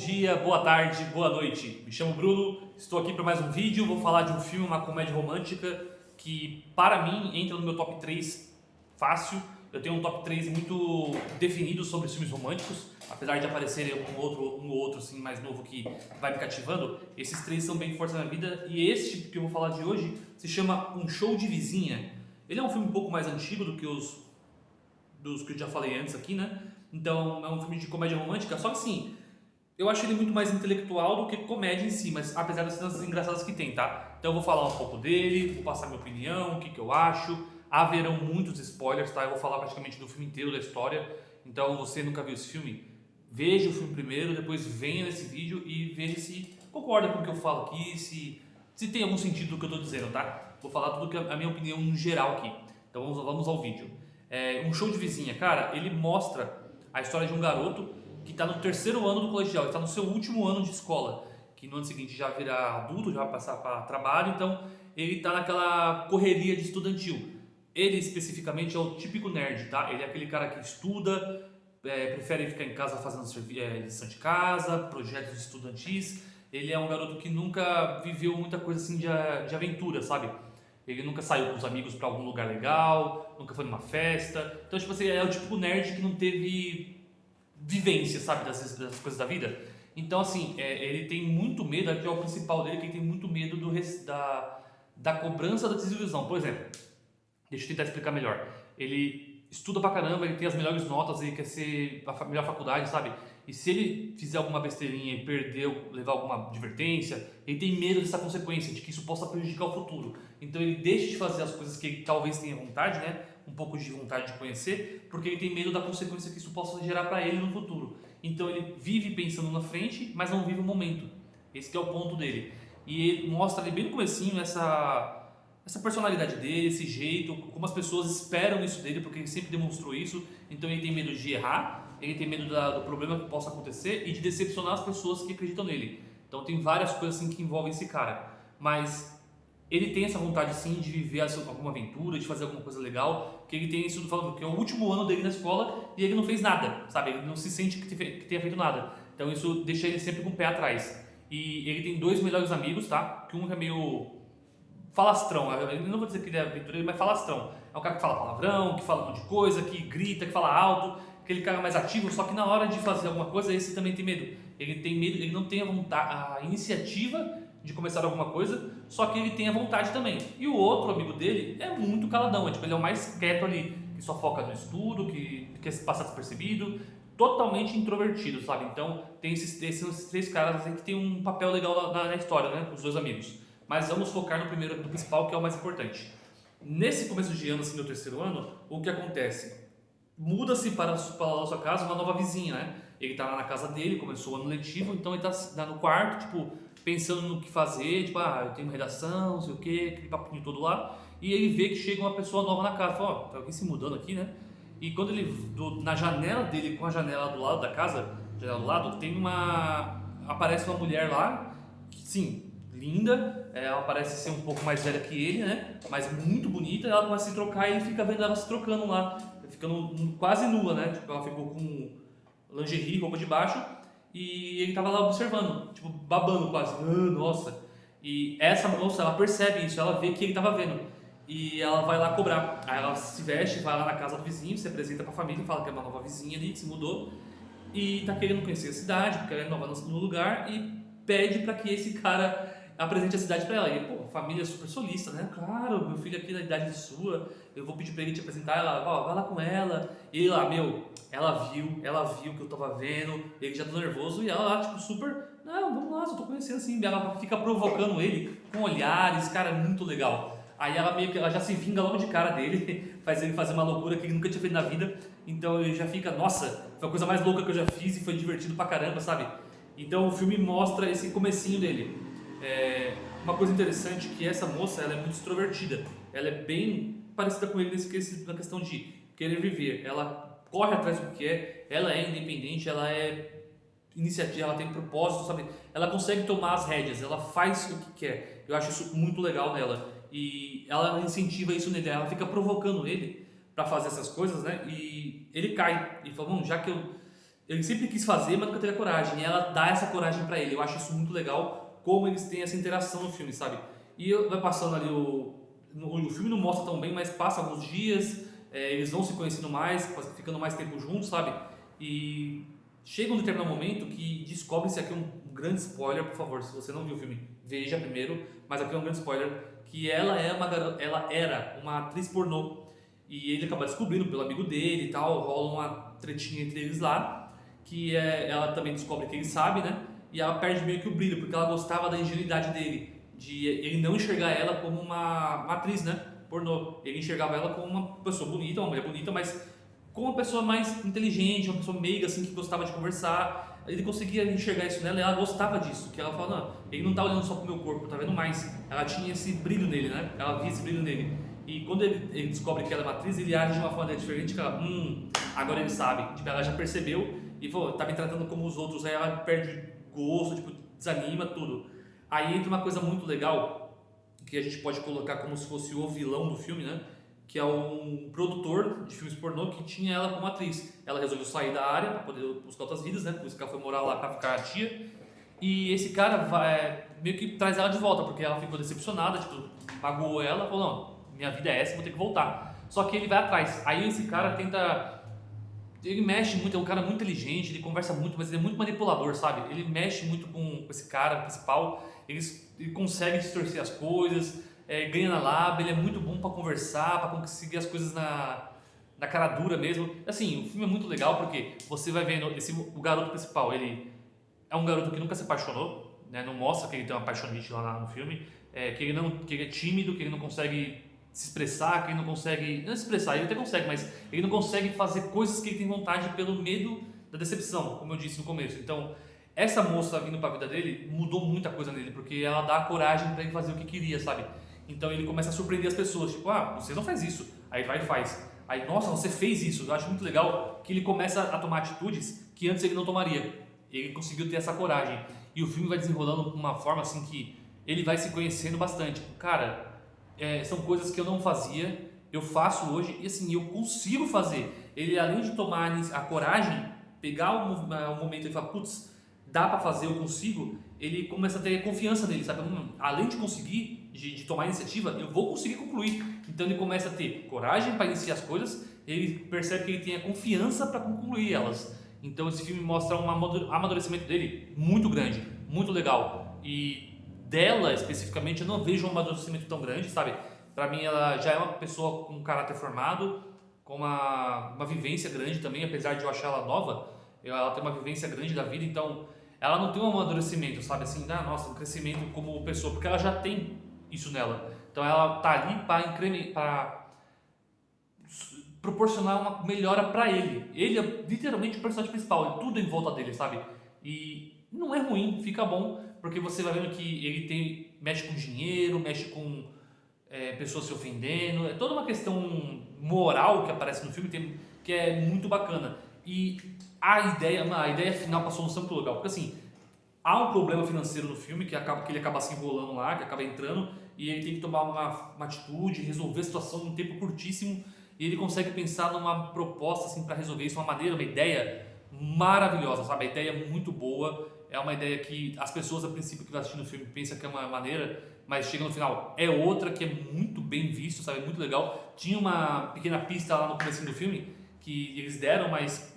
dia, boa tarde, boa noite. Me chamo Bruno, estou aqui para mais um vídeo. Vou falar de um filme, uma comédia romântica que, para mim, entra no meu top 3 fácil. Eu tenho um top 3 muito definido sobre os filmes românticos, apesar de aparecerem um ou outro assim, mais novo que vai me cativando. Esses três são bem fortes na minha vida e este que eu vou falar de hoje se chama Um Show de Vizinha. Ele é um filme um pouco mais antigo do que dos que eu já falei antes aqui, né? Então é um filme de comédia romântica, só que assim, eu acho ele muito mais intelectual do que comédia em si, mas apesar das cenas engraçadas que tem, tá? Então eu vou falar um pouco dele, vou passar minha opinião, o que eu acho. Haverão muitos spoilers, tá? Eu vou falar praticamente do filme inteiro da história. Então você nunca viu esse filme, veja o filme primeiro, depois venha nesse vídeo e veja se concorda com o que eu falo aqui, se tem algum sentido do que eu tô dizendo, tá? Vou falar tudo que a minha opinião em geral aqui. Então vamos ao vídeo. Um Show de Vizinha, cara, ele mostra a história de um garoto que está no terceiro ano do colegial, está no seu último ano de escola, que no ano seguinte já virá adulto, já vai passar para trabalho, então ele está naquela correria de estudantil. Ele especificamente é o típico nerd, tá? Ele é aquele cara que estuda, prefere ficar em casa fazendo lição de casa, projetos estudantis. Ele é um garoto que nunca viveu muita coisa assim de aventura, sabe? Ele nunca saiu com os amigos para algum lugar legal, nunca foi numa festa. Então, tipo assim, é o típico nerd que não teve vivência, sabe, das coisas da vida. Então, assim, ele tem muito medo, aqui é o principal dele, que ele tem muito medo da cobrança da desilusão. Por exemplo, deixa eu tentar explicar melhor. Ele estuda pra caramba, ele tem as melhores notas, ele quer ser a melhor faculdade, sabe? E se ele fizer alguma besteirinha e perder, levar alguma advertência, ele tem medo dessa consequência, de que isso possa prejudicar o futuro. Então ele deixa de fazer as coisas que ele talvez tenha vontade, né? Um pouco de vontade de conhecer, porque ele tem medo da consequência que isso possa gerar para ele no futuro. Então ele vive pensando na frente, mas não vive o momento. Esse que é o ponto dele. E ele mostra ali bem no comecinho essa personalidade dele, esse jeito, como as pessoas esperam isso dele, porque ele sempre demonstrou isso. Então ele tem medo de errar, ele tem medo do problema que possa acontecer e de decepcionar as pessoas que acreditam nele. Então tem várias coisas assim que envolvem esse cara. Mas ele tem essa vontade sim de viver alguma aventura, de fazer alguma coisa legal, que ele tem isso falando que é o último ano dele na escola e ele não fez nada, sabe? Ele não se sente que tenha feito nada. Então isso deixa ele sempre com o pé atrás. E ele tem dois melhores amigos, tá? Que um é meio falastrão, eu não vou dizer que ele é aventureiro, mas falastrão. É um cara que fala palavrão, que fala um monte de coisa, que grita, que fala alto, aquele cara mais ativo, só que na hora de fazer alguma coisa, esse também tem medo. Ele tem medo, ele não tem a vontade, a iniciativa de começar alguma coisa, só que ele tem a vontade também. E o outro amigo dele é muito caladão, tipo, ele é o mais quieto ali, que só foca no estudo, que quer passar despercebido, totalmente introvertido, sabe? Então tem esses três caras assim, que tem um papel legal na história, né? Os dois amigos. Mas vamos focar no primeiro, no principal, que é o mais importante. Nesse começo de ano, assim, no terceiro ano, o que acontece? Muda-se para a sua casa uma nova vizinha, né? Ele tá lá na casa dele, começou o ano letivo, então ele tá no quarto, tipo, pensando no que fazer, tipo, eu tenho uma redação, não sei o que, aquele papinho todo lá, e ele vê que chega uma pessoa nova na casa, fala, tá alguém se mudando aqui, né? E quando ele, na janela dele, com a janela do lado da casa, janela do lado, aparece uma mulher lá, que, sim, linda, ela parece ser um pouco mais velha que ele, né? Mas muito bonita, ela começa a se trocar e ele fica vendo ela se trocando lá, ficando quase nua, né? Tipo, ela ficou com lingerie, roupa de baixo, e ele tava lá observando, tipo, babando quase, nossa. E essa moça, ela percebe isso, ela vê que ele tava vendo, e ela vai lá cobrar. Aí ela se veste, vai lá na casa do vizinho, se apresenta pra família, fala que é uma nova vizinha ali, que se mudou, e tá querendo conhecer a cidade, porque ela é nova no lugar, e pede pra que esse cara apresente a cidade pra ela. E, pô, a família é super solista, né? Claro, meu filho aqui na idade sua, eu vou pedir pra ele te apresentar. Ela, vai lá com ela. E ele lá, ela viu que eu tava vendo, ele já tá nervoso, e ela lá, tipo, super, não, vamos lá, só tô conhecendo assim. Ela fica provocando ele com olhares, cara, é muito legal. Aí ela já se vinga logo de cara dele, faz ele fazer uma loucura que ele nunca tinha feito na vida. Então ele já fica, nossa, foi a coisa mais louca que eu já fiz e foi divertido pra caramba, sabe? Então o filme mostra esse comecinho dele. Uma coisa interessante é que essa moça, ela é muito extrovertida. Ela é bem parecida com ele na questão de querer viver. Ela corre atrás do que quer, ela é independente, ela é iniciativa, ela tem propósito, sabe? Ela consegue tomar as rédeas, ela faz o que quer. Eu acho isso muito legal nela. E ela incentiva isso nele, ela fica provocando ele para fazer essas coisas, né? E ele cai e fala, já que ele sempre quis fazer, mas nunca teve a coragem. E ela dá essa coragem pra ele. Eu acho isso muito legal, como eles têm essa interação no filme, sabe? Vai passando ali o filme não mostra tão bem, mas passa alguns dias, eles vão se conhecendo mais, ficando mais tempo juntos, sabe? E chega um determinado momento que descobre-se aqui um grande spoiler, por favor, se você não viu o filme, veja primeiro, mas aqui é um grande spoiler, que ela era uma atriz pornô. E ele acaba descobrindo pelo amigo dele e tal, rola uma tretinha entre eles lá, ela também descobre que ele sabe, né? E ela perde meio que o brilho, porque ela gostava da ingenuidade dele, de ele não enxergar ela como uma atriz, né? Pornô. Ele enxergava ela como uma pessoa bonita, uma mulher bonita, mas como uma pessoa mais inteligente, uma pessoa meiga, assim, que gostava de conversar. Ele conseguia enxergar isso nela e ela gostava disso, que ela falava, não, ele não tá olhando só pro meu corpo, tá vendo mais. Ela tinha esse brilho nele, né? Ela via esse brilho nele. E quando ele descobre que ela é uma atriz, ele age de uma forma diferente, que ela, agora ele sabe. Tipo, ela já percebeu e falou, tá me tratando como os outros, aí ela perde gosto, tipo, desanima, tudo. Aí entra uma coisa muito legal, que a gente pode colocar como se fosse o vilão do filme, né? Que é um produtor de filmes pornô que tinha ela como atriz. Ela resolveu sair da área para poder buscar outras vidas, né? Por isso que ela foi morar lá para ficar a tia. E esse cara meio que traz ela de volta, porque ela ficou decepcionada, tipo, magoou ela, falou, não, minha vida é essa, vou ter que voltar. Só que ele vai atrás. Aí esse cara tenta... Ele mexe muito, é um cara muito inteligente, ele conversa muito, mas ele é muito manipulador, sabe? Ele mexe muito com esse cara principal, ele consegue distorcer as coisas, ganha na lábia, ele é muito bom pra conversar, pra conseguir as coisas na cara dura mesmo. Assim, o filme é muito legal porque você vai vendo o garoto principal, ele é um garoto que nunca se apaixonou, né? Não mostra que ele tem uma paixonite lá no filme, que ele é tímido, que ele não consegue se expressar, que ele não consegue, não se expressar, ele até consegue, mas ele não consegue fazer coisas que ele tem vontade pelo medo da decepção, como eu disse no começo. Então, essa moça vindo para a vida dele mudou muita coisa nele, porque ela dá a coragem para ele fazer o que queria, sabe? Então ele começa a surpreender as pessoas, tipo, você não faz isso, aí ele vai e faz. Aí, nossa, você fez isso. Eu acho muito legal que ele começa a tomar atitudes que antes ele não tomaria. Ele conseguiu ter essa coragem. E o filme vai desenrolando de uma forma assim que ele vai se conhecendo bastante. Cara, são coisas que eu não fazia, eu faço hoje e assim, eu consigo fazer. Ele, além de tomar a coragem, pegar o momento e falar, putz, dá pra fazer, eu consigo, ele começa a ter confiança nele, sabe? Além de conseguir, de tomar a iniciativa, eu vou conseguir concluir. Então ele começa a ter coragem para iniciar as coisas, ele percebe que ele tem a confiança para concluir elas. Então esse filme mostra um amadurecimento dele muito grande, muito legal. E dela, especificamente, eu não vejo um amadurecimento tão grande, sabe? Pra mim, ela já é uma pessoa com um caráter formado, com uma vivência grande também, apesar de eu achar ela nova, ela tem uma vivência grande da vida, então ela não tem um amadurecimento, sabe? Assim, nossa, um crescimento como pessoa, porque ela já tem isso nela. Então ela tá ali para proporcionar uma melhora pra ele. Ele é literalmente o personagem principal, tudo em volta dele, sabe? E não é ruim, fica bom, porque você vai vendo que ele mexe com dinheiro, mexe com pessoas se ofendendo, é toda uma questão moral que aparece no filme que é muito bacana. E a ideia final para a solução é muito legal, porque assim, há um problema financeiro no filme que ele acaba se enrolando lá, que acaba entrando, e ele tem que tomar uma atitude, resolver a situação em um tempo curtíssimo, e ele consegue pensar numa proposta assim, para resolver isso, uma ideia maravilhosa, sabe? A ideia é muito boa, é uma ideia que as pessoas a princípio que vai assistindo o filme pensam que é uma maneira, mas chega no final é outra, que é muito bem visto, sabe? É muito legal. Tinha uma pequena pista lá no começo do filme que eles deram, mas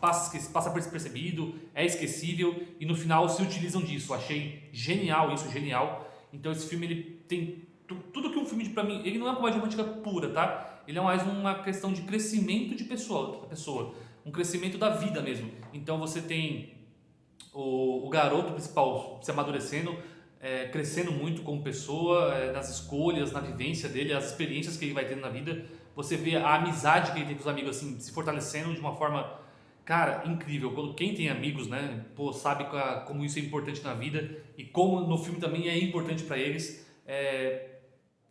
passa percebido, é esquecível e no final se utilizam disso. Achei genial isso, genial. Então esse filme ele tem tudo que um filme pra mim, ele não é uma comédia romântica pura, tá? Ele é mais uma questão de crescimento da pessoa, um crescimento da vida mesmo. Então você tem o garoto principal se amadurecendo, crescendo muito como pessoa, nas escolhas, na vivência dele, as experiências que ele vai tendo na vida. Você vê a amizade que ele tem com os amigos assim, se fortalecendo de uma forma, cara, incrível. Quando quem tem amigos, né, sabe como isso é importante na vida e como no filme também é importante para eles.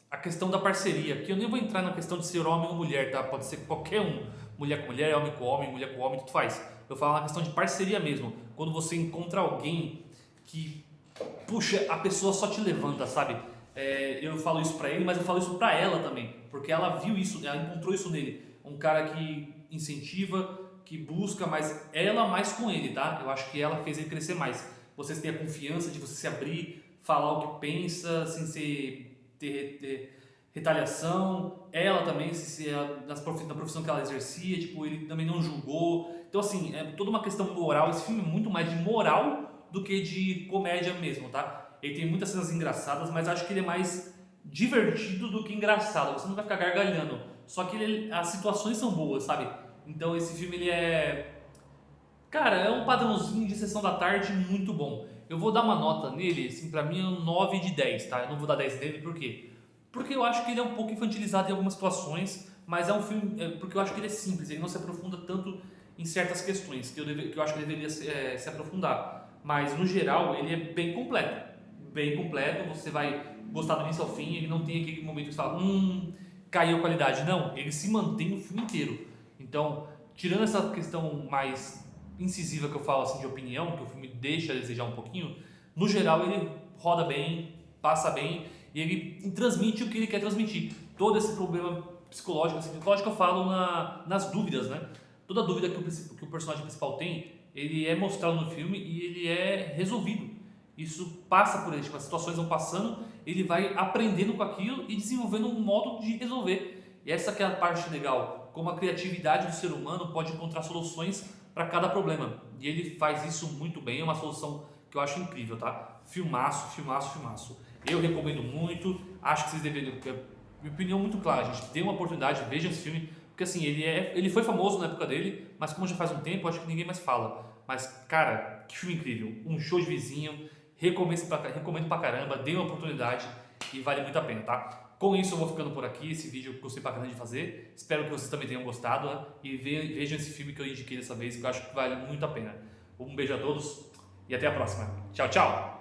A questão da parceria, que eu nem vou entrar na questão de ser homem ou mulher, tá? Pode ser qualquer um, mulher com mulher, homem com homem, mulher com homem, tudo faz. Eu falo na questão de parceria mesmo, quando você encontra alguém que, puxa, a pessoa só te levanta, sabe? Eu falo isso pra ele, mas eu falo isso pra ela também, porque ela viu isso, ela encontrou isso nele, um cara que incentiva, que busca, mas ela mais com ele, tá? Eu acho que ela fez ele crescer mais. Vocês têm a confiança de você se abrir, falar o que pensa, sem ter retaliação. Ela também, na profissão que ela exercia, tipo, ele também não julgou. Então, assim, é toda uma questão moral. Esse filme é muito mais de moral do que de comédia mesmo, tá? Ele tem muitas cenas engraçadas, mas acho que ele é mais divertido do que engraçado. Você não vai ficar gargalhando. Só que as situações são boas, sabe? Então esse filme ele é... Cara, é um padrãozinho de sessão da tarde muito bom. Eu vou dar uma nota nele, assim, pra mim é um 9 de 10, tá? Eu não vou dar 10 nele, por quê? Porque eu acho que ele é um pouco infantilizado em algumas situações, mas é um filme... porque eu acho que ele é simples, ele não se aprofunda tanto em certas questões que eu acho que ele deveria se aprofundar. Mas, no geral, ele é bem completo. Bem completo, você vai gostar do início ao fim, ele não tem aquele momento que você fala, caiu a qualidade. Não, ele se mantém o filme inteiro. Então, tirando essa questão mais incisiva que eu falo assim de opinião, que o filme deixa a desejar um pouquinho, no geral ele roda bem, passa bem e ele transmite o que ele quer transmitir. Todo esse problema psicológico, assim, psicológico eu falo nas dúvidas, né? Toda dúvida que o personagem principal tem, ele é mostrado no filme e ele é resolvido. Isso passa por ele, tipo, as situações vão passando, ele vai aprendendo com aquilo e desenvolvendo um modo de resolver. E essa que é a parte legal, como a criatividade do ser humano pode encontrar soluções para cada problema. E ele faz isso muito bem, é uma solução que eu acho incrível, tá? Filmaço, filmaço, filmaço. Eu recomendo muito, acho que vocês deveriam, minha opinião é muito clara, gente, dê uma oportunidade, vejam esse filme, porque assim, ele foi famoso na época dele, mas como já faz um tempo, acho que ninguém mais fala. Mas, cara, que filme incrível, um show de vizinho, recomendo pra caramba, dê uma oportunidade e vale muito a pena, tá? Com isso eu vou ficando por aqui, esse vídeo eu gostei pra caramba de fazer, espero que vocês também tenham gostado, né? E vejam esse filme que eu indiquei dessa vez, que eu acho que vale muito a pena. Um beijo a todos e até a próxima. Tchau, tchau!